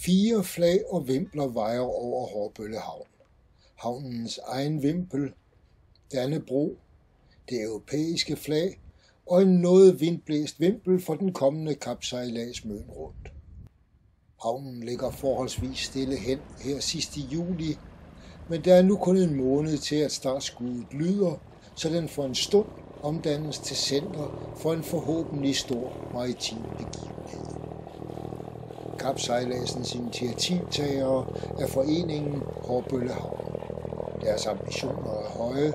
4 flag og vimpler vejer over Horbølle Havn. Havnens egen vimpel, Dannebrog, det europæiske flag og en noget vindblæst vimpel for den kommende kapsejlads Møn Rundt. Havnen ligger forholdsvis stille hen her sidst i juli, men der er nu kun en måned til at startskuddet lyder, så den for en stund omdannes til center for en forhåbentlig stor maritim begivenhed. Kapsejladsens initiativtagere er foreningen Horbølle Havn. Deres ambitioner er høje.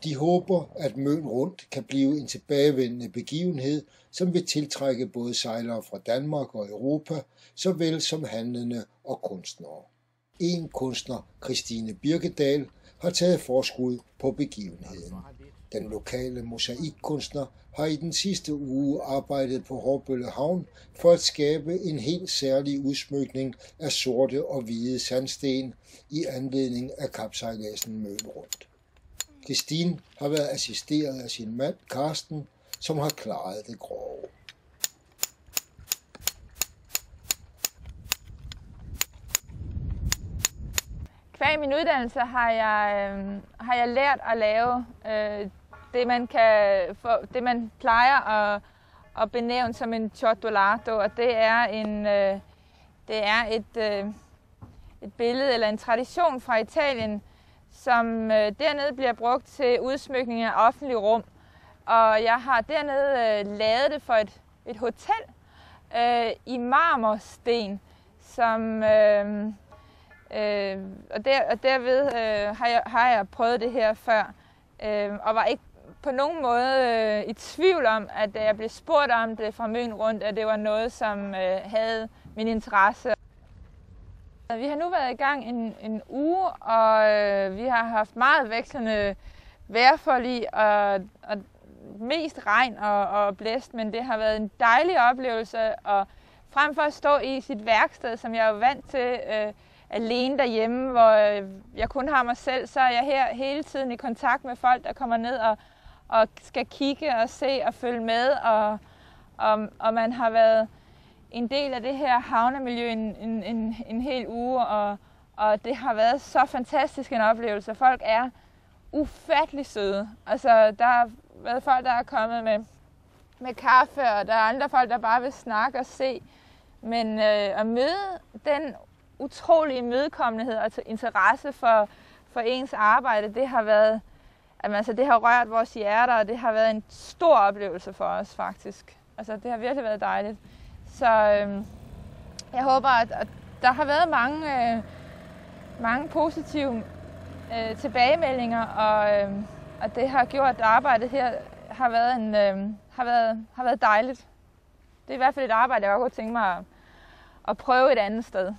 De håber, at Møn Rundt kan blive en tilbagevendende begivenhed, som vil tiltrække både sejlere fra Danmark og Europa, såvel som handlende og kunstnere. En kunstner, Christine Birkedal, har taget forskud på begivenheden. Den lokale mosaikkunstner har i den sidste uge arbejdet på Horbølle Havn for at skabe en helt særlig udsmykning af sorte og hvide sandsten i anledning af kapsejladsen Møn Rundt. Christine har været assisteret af sin mand Karsten, som har klaret det grove. Qua min uddannelse har jeg lært at lave det man plejer at benævne som en ciottolato, og det er et billede eller en tradition fra Italien, som dernede bliver brugt til udsmykning af offentlige rum. Og jeg har dernede lavet det for et hotel i marmorsten, som og derved har jeg prøvet det her før, og var ikke på nogen måde i tvivl om, at da jeg blev spurgt om det fra Møn Rundt, at det var noget, som havde min interesse. Vi har nu været i gang en uge, og vi har haft meget vekslende vejrforhold og mest regn og blæst, men det har været en dejlig oplevelse, og frem for at stå i sit værksted, som jeg er vant til alene derhjemme, hvor jeg kun har mig selv, så er jeg her hele tiden i kontakt med folk, der kommer ned og skal kigge og se og følge med, og man har været en del af det her havnemiljø en hel uge, og det har været så fantastisk en oplevelse. Folk er ufattelig søde. Altså, der har været folk, der er kommet med kaffe, og der er andre folk, der bare vil snakke og se. Men at møde den utrolige imødekommenhed og interesse for ens arbejde, det har været, altså det har rørt vores hjerter, og det har været en stor oplevelse for os faktisk. Altså, det har virkelig været dejligt. Så jeg håber, at der har været mange positive tilbagemeldinger, og det har gjort, at arbejdet her har været dejligt. Det er i hvert fald et arbejde, jeg godt kunne tænke mig at prøve et andet sted.